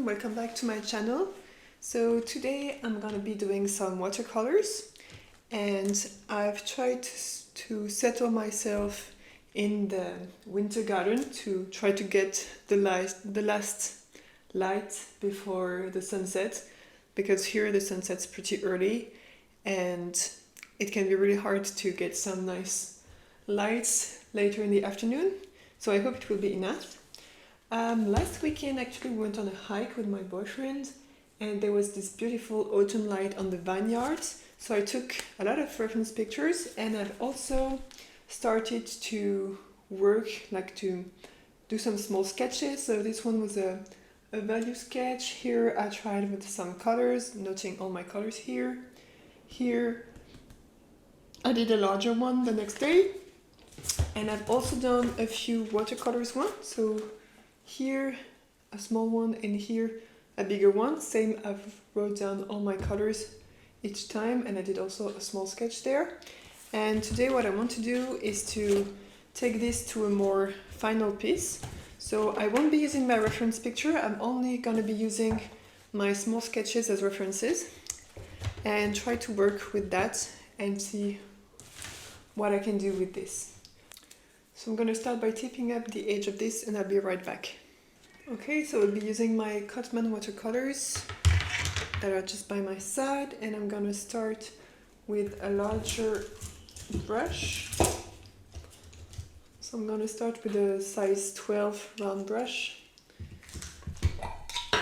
everyone, welcome back to my channel. So today I'm gonna be doing some watercolors, and I've tried to settle myself in the winter garden to try to get the last light before the sunset, because here the sunset's pretty early and it can be really hard to get some nice lights later in the afternoon, so I hope it will be enough. Last weekend actually we went on a hike with my boyfriend, and there was this beautiful autumn light on the vineyards, so I took a lot of reference pictures, and I've also started to work, like to do some small sketches. So this one was a value sketch. Here I tried with some colors, noting all my colors here. Here I did a larger one the next day, and I've also done a few watercolors one. So here a small one, and here a bigger one. Same, I've wrote down all my colors each time, and I did also a small sketch there. And today what I want to do is to take this to a more final piece. So I won't be using my reference picture, I'm only going to be using my small sketches as references and try to work with that and see what I can do with this. So I'm going to start by tipping up the edge of this, and I'll be right back. Okay, so I'll be using my Cotman watercolors that are just by my side, and I'm going to start with a larger brush. So I'm going to start with a size 12 round brush,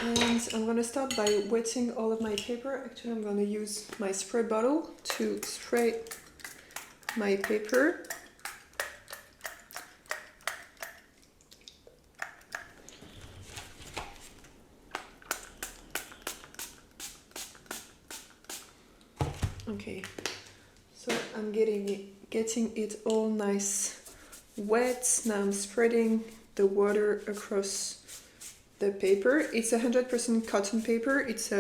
and I'm going to start by wetting all of my paper. Actually, I'm going to use my spray bottle to spray my paper. Okay, so I'm getting it all nice wet. Now I'm spreading the water across the paper. It's 100% cotton paper. It's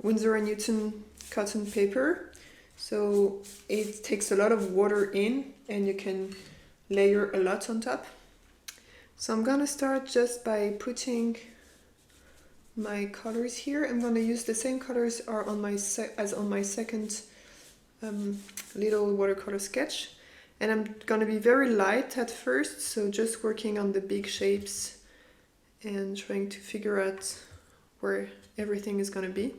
Winsor&Newton cotton paper, so it takes a lot of water in, and you can layer a lot on top. So I'm gonna start just by putting my colors here. I'm going to use the same colors are on my as on my second little watercolor sketch, and I'm going to be very light at first, so just working on the big shapes and trying to figure out where everything is going to be.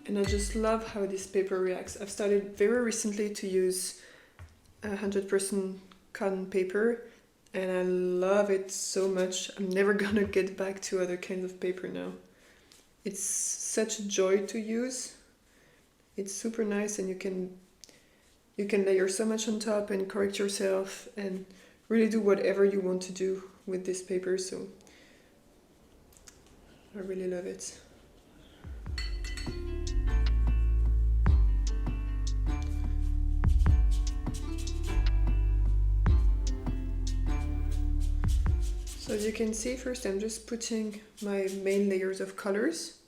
And I just love how this paper reacts. I've started very recently to use 100% cotton paper, and I love it so much. I'm never gonna get back to other kinds of paper now. It's such a joy to use. It's super nice, and you can layer so much on top and correct yourself and really do whatever you want to do with this paper. So I really love it. So as you can see, first I'm just putting my main layers of colors,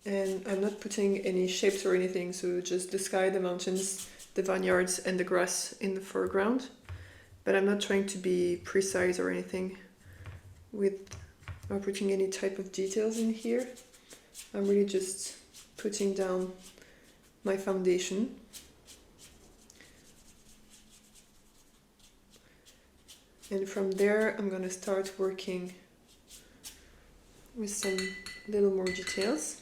and I'm not putting any shapes or anything, so just the sky, the mountains, the vineyards, and the grass in the foreground. But I'm not trying to be precise or anything with or putting any type of details in here. I'm really just putting down my foundation. And from there, I'm going to start working with some little more details.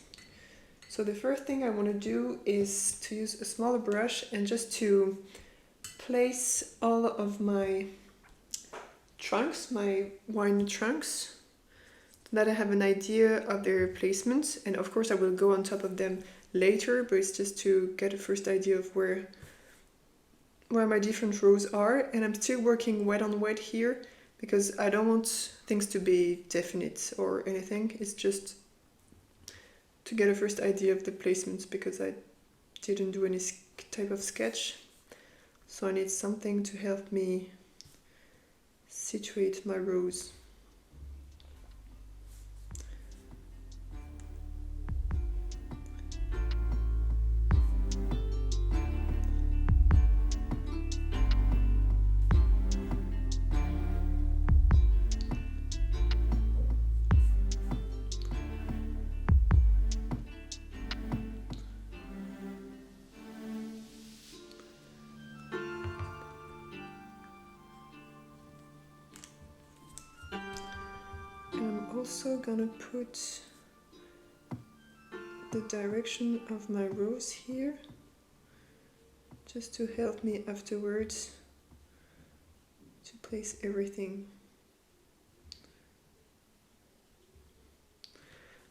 So the first thing I want to do is to use a smaller brush and just to place all of my trunks, my wine trunks, so that I have an idea of their placement. And of course I will go on top of them later, but it's just to get a first idea of where my different rows are. And I'm still working wet on wet here because I don't want things to be definite or anything. It's just to get a first idea of the placements, because I didn't do any type of sketch, so I need something to help me situate my rose. I'm also gonna put the direction of my rose here, just to help me afterwards to place everything.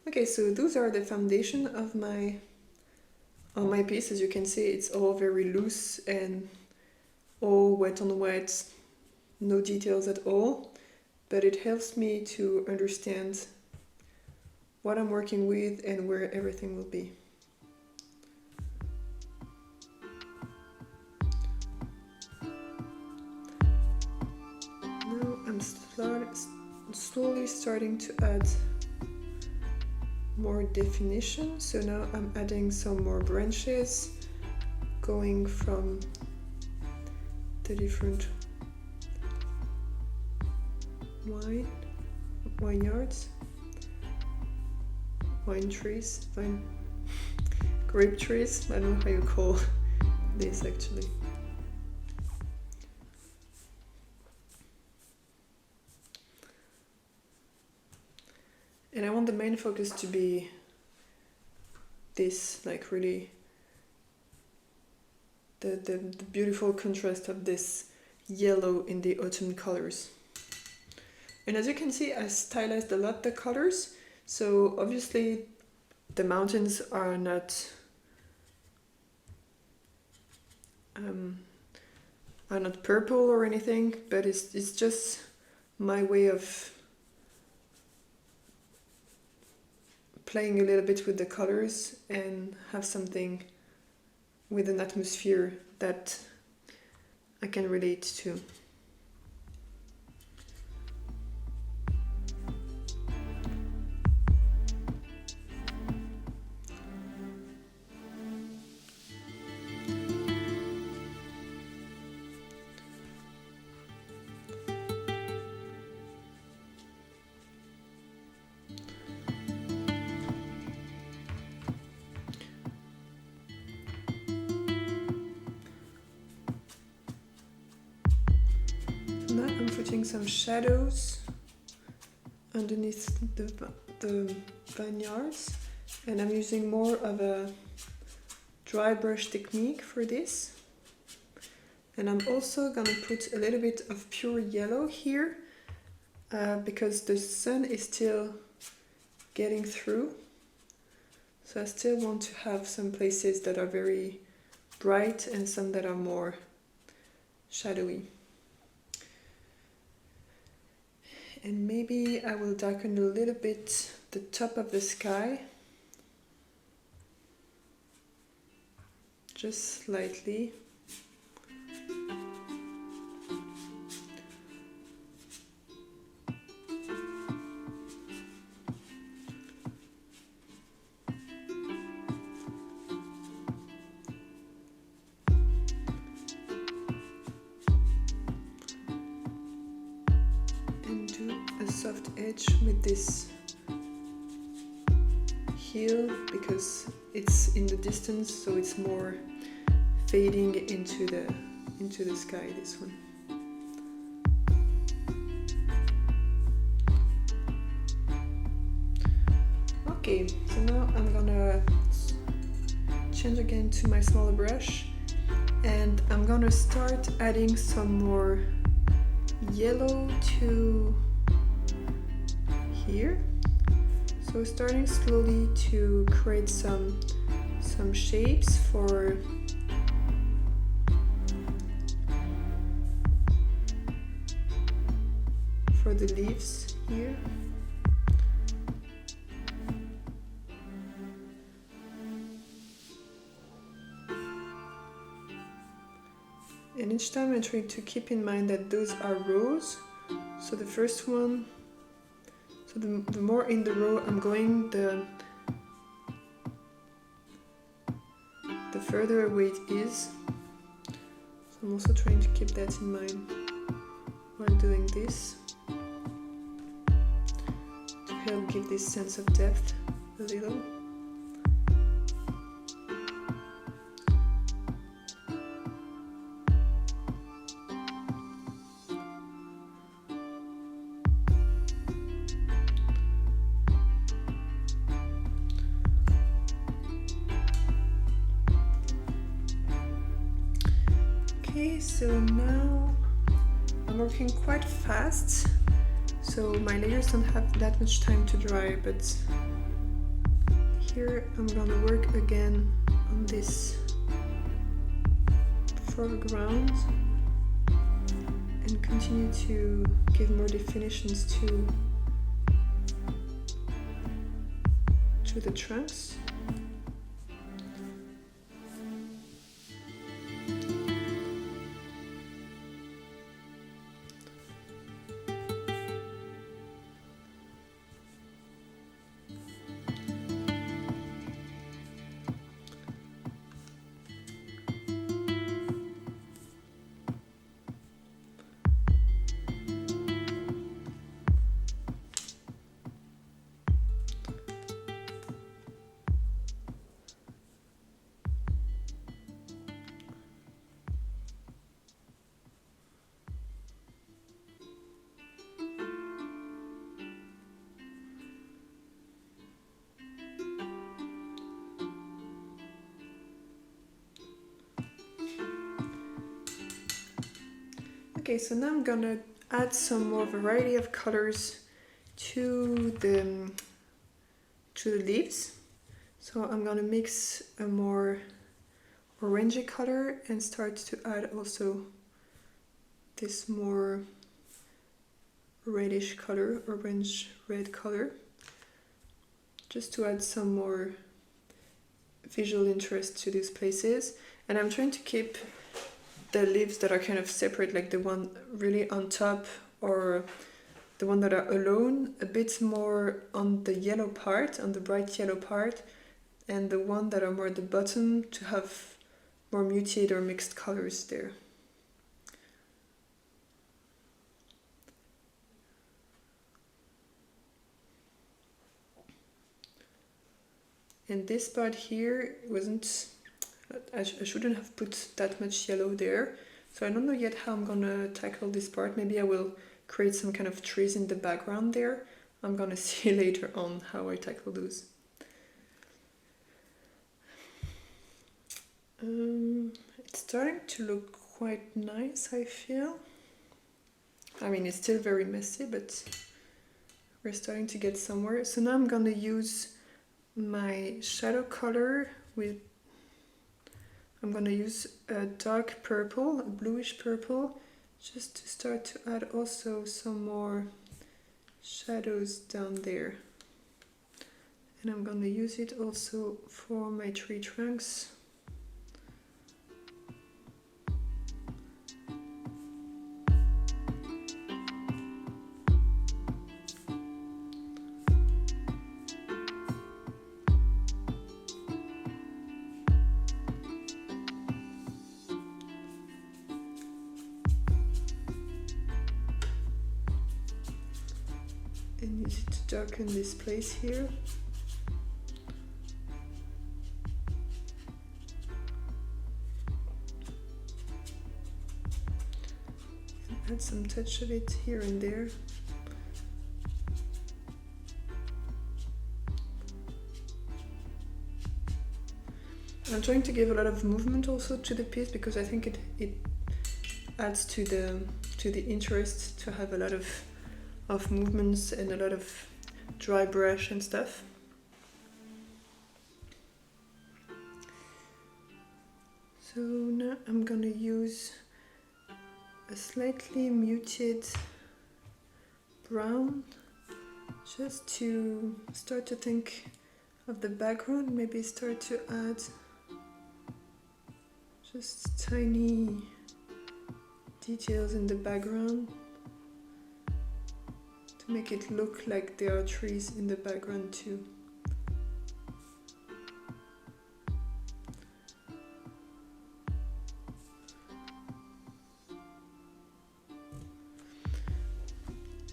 Okay, so those are the foundation of my piece. As you can see, it's all very loose and all wet on wet, no details at all, but it helps me to understand what I'm working with and where everything will be. Now I'm slowly starting to add more definition. So now I'm adding some more branches, going from the different vineyards, grape trees. I don't know how you call this actually. And I want the main focus to be this, like really the beautiful contrast of this yellow in the autumn colors. And as you can see, I stylized a lot the colors. So obviously the mountains are not purple or anything, but it's just my way of playing a little bit with the colors and have something with an atmosphere that I can relate to. Now I'm putting some shadows underneath the vineyards, and I'm using more of a dry brush technique for this. And I'm also gonna put a little bit of pure yellow here because the sun is still getting through. So I still want to have some places that are very bright and some that are more shadowy. And maybe I will darken a little bit the top of the sky, just slightly. Soft edge with this heel because it's in the distance, so it's more fading into the sky, this one. Okay, so now I'm gonna change again to my smaller brush, and I'm gonna start adding some more yellow to here. So starting slowly to create some shapes for the leaves here. And each time I try to keep in mind that those are rows. So the first one, so the more in the row I'm going, the further away it is. So I'm also trying to keep that in mind while doing this, to help give this sense of depth a little. Okay, so now I'm working quite fast, so my layers don't have that much time to dry, but here I'm gonna work again on this foreground and continue to give more definitions to the trunks. Okay, so now I'm gonna add some more variety of colors to the leaves. So I'm gonna mix a more orangey color and start to add also this more reddish color, orange red color, just to add some more visual interest to these places. And I'm trying to keep the leaves that are kind of separate, like the one really on top or the one that are alone, a bit more on the yellow part, on the bright yellow part, and the one that are more at the bottom to have more muted or mixed colors there. And this part here wasn't, I shouldn't have put that much yellow there. So I don't know yet how I'm gonna tackle this part. Maybe I will create some kind of trees in the background there. I'm gonna see later on how I tackle those. It's starting to look quite nice, I feel. I mean, it's still very messy, but we're starting to get somewhere. So now I'm gonna use my shadow color with, I'm gonna use a dark purple, a bluish purple, just to start to add also some more shadows down there. And I'm gonna use it also for my tree trunks. And use it to darken this place here. And add some touch of it here and there. I'm trying to give a lot of movement also to the piece because I think it adds to the interest to have a lot of movements and a lot of dry brush and stuff. So now I'm gonna use a slightly muted brown just to start to think of the background, maybe start to add just tiny details in the background to make it look like there are trees in the background too.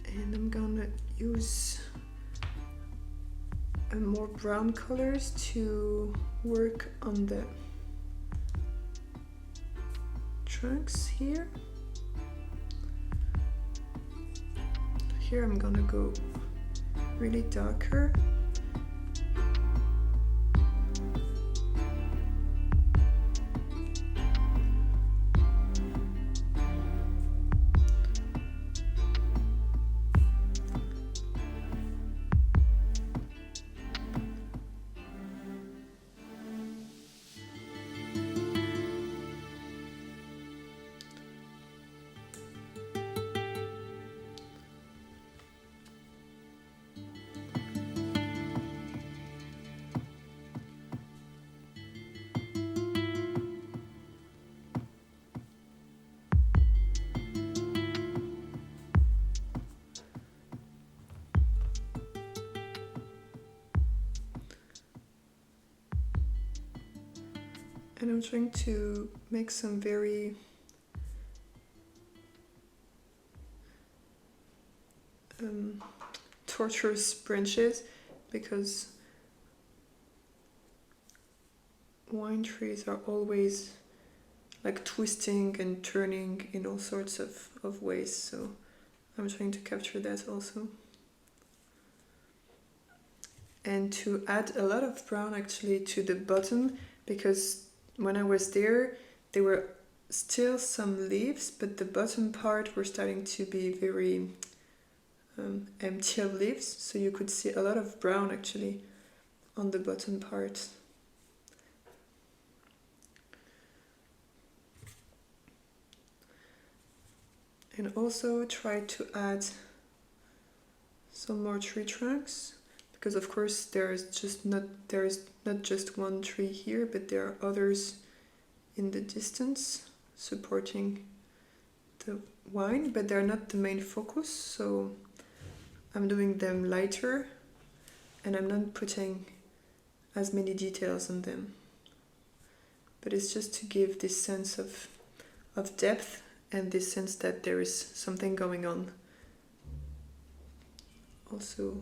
And I'm gonna use more brown colors to work on the trunks here. Here I'm gonna go really darker. And I'm trying to make some very tortuous branches, because wine trees are always like twisting and turning in all sorts of ways, so I'm trying to capture that also. And to add a lot of brown actually to the bottom, because when I was there were still some leaves, but the bottom part were starting to be very empty of leaves, so you could see a lot of brown actually on the bottom part. And also try to add some more tree trunks, because of course there is not just one tree here, but there are others in the distance supporting the wine, but they're not the main focus, so I'm doing them lighter and I'm not putting as many details on them. But it's just to give this sense of depth and this sense that there is something going on. Also,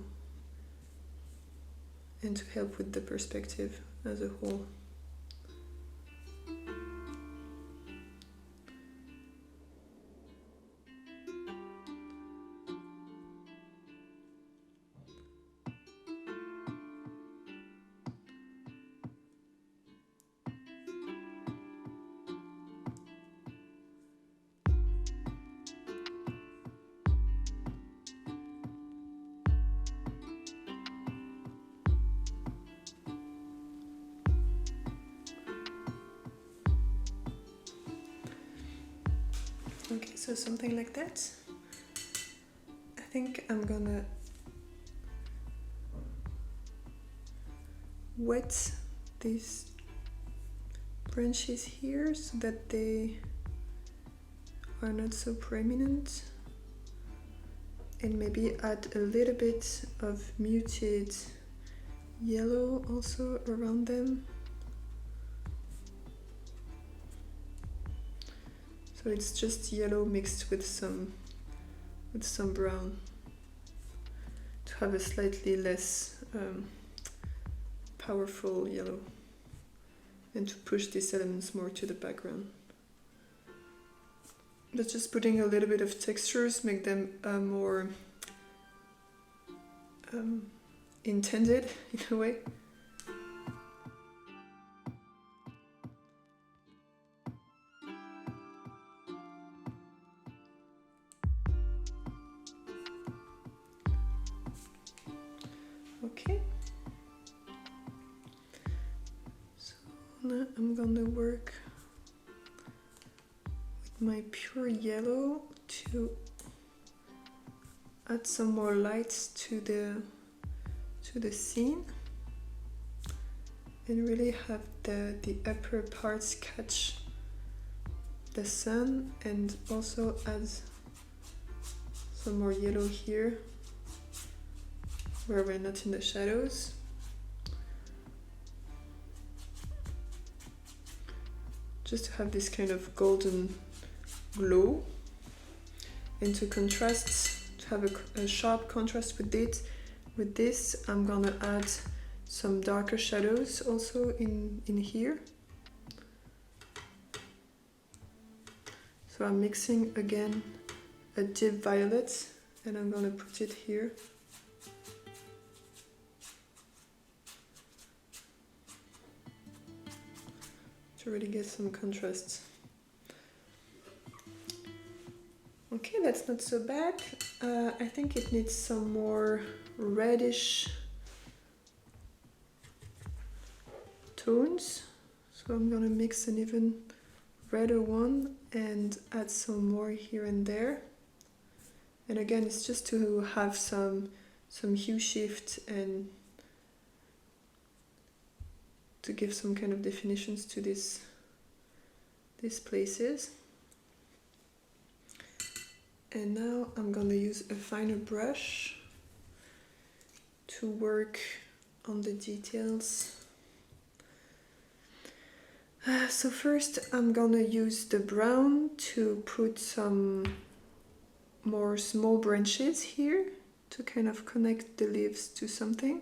and to help with the perspective as a whole. Okay, so something like that. I think I'm gonna wet these branches here so that they are not so prominent, and maybe add a little bit of muted yellow also around them. So it's just yellow mixed with some brown to have a slightly less powerful yellow, and to push these elements more to the background. But just putting a little bit of textures make them more intended in a way. Okay, so now I'm gonna work with my pure yellow to add some more lights to the scene, and really have the upper parts catch the sun and also add some more yellow here where we're not in the shadows. Just to have this kind of golden glow, and to contrast, to have a sharp contrast with it, with this, I'm gonna add some darker shadows also in here. So I'm mixing again a deep violet and I'm gonna put it here. To really get some contrast. Okay, that's not so bad. I think it needs some more reddish tones. So I'm gonna mix an even redder one and add some more here and there. And again, it's just to have some hue shift and to give some kind of definitions to these places. And now I'm gonna use a finer brush to work on the details. So first I'm gonna use the brown to put some more small branches here to kind of connect the leaves to something.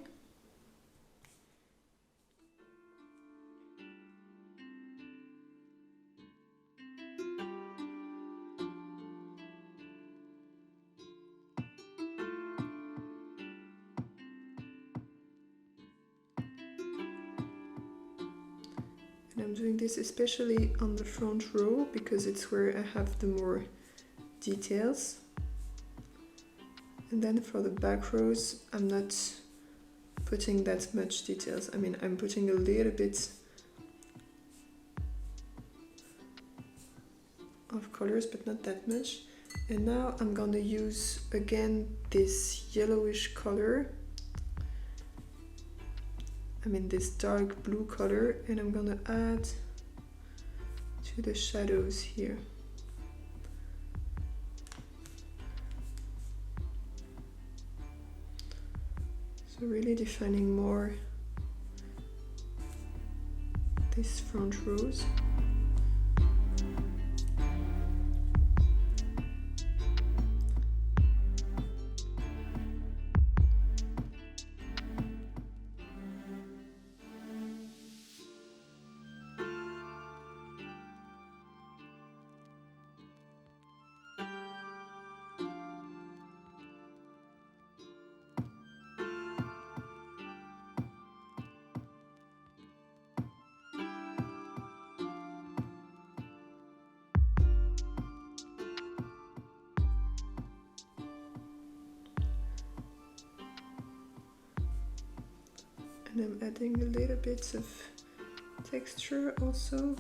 And I'm doing this especially on the front row because it's where I have the more details. And then for the back rows, I'm not putting that much details. I mean, I'm putting a little bit of colors, but not that much. And now I'm gonna use again this yellowish color. I mean this dark blue color, and I'm gonna add to the shadows here. So really defining more these front rows. And I'm adding a little bit of texture also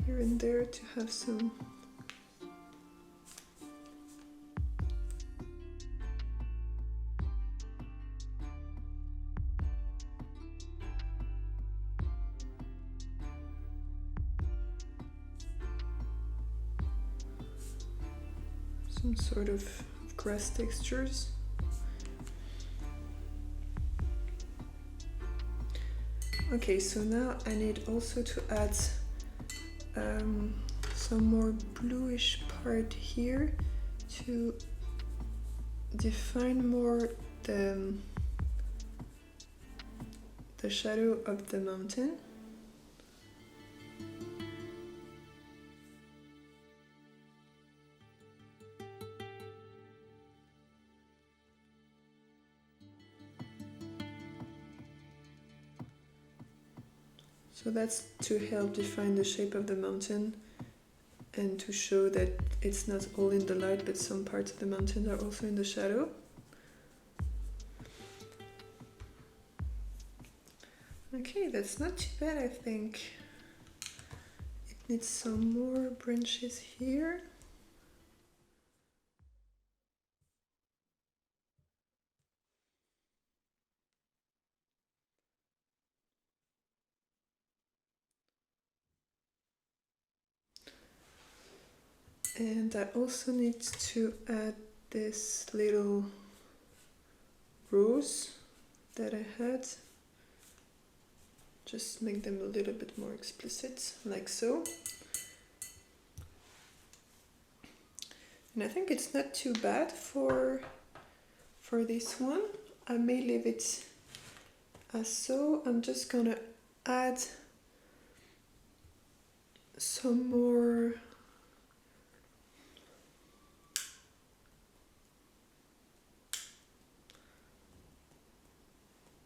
here and there to have some sort of grass textures. Okay, so now I need also to add some more bluish part here to define more the shadow of the mountain. So that's to help define the shape of the mountain and to show that it's not all in the light, but some parts of the mountain are also in the shadow. Okay, that's not too bad, I think. It needs some more branches here. And I also need to add this little rose that I had. Just make them a little bit more explicit, like so. And I think it's not too bad for this one. I may leave it as so. I'm just gonna add some more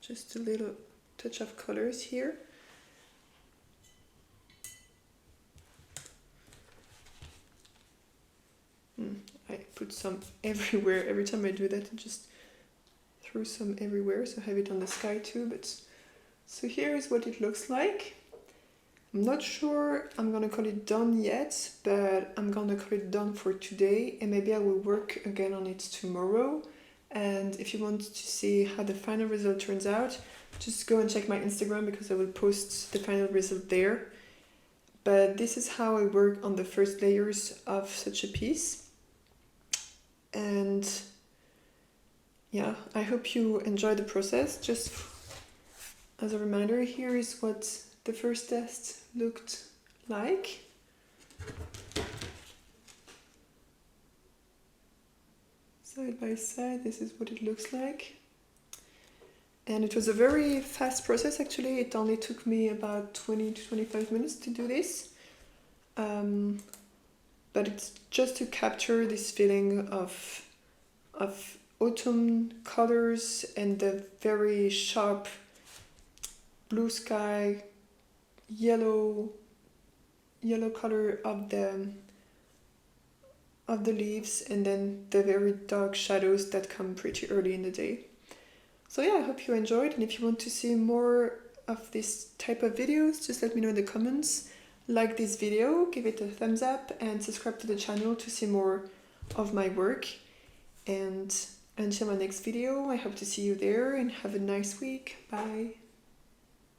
just a little touch of colors here. I put some everywhere. Every time I do that, I just threw some everywhere, so I have it on the sky too. But so here is what it looks like. I'm not sure I'm gonna call it done yet, but I'm gonna call it done for today, and maybe I will work again on it tomorrow. And if you want to see how the final result turns out, just go and check my Instagram, because I will post the final result there. But this is how I work on the first layers of such a piece. And yeah, I hope you enjoy the process. Just as a reminder, here is what the first test looked like. Side by side, this is what it looks like. And it was a very fast process actually. It only took me about 20 to 25 minutes to do this. But it's just to capture this feeling of autumn colors and the very sharp blue sky, yellow color of the leaves, and then the very dark shadows that come pretty early in the day. So yeah, I hope you enjoyed, and if you want to see more of this type of videos, just let me know in the comments. Like this video, give it a thumbs up, and subscribe to the channel to see more of my work. And until my next video, I hope to see you there, and have a nice week. Bye!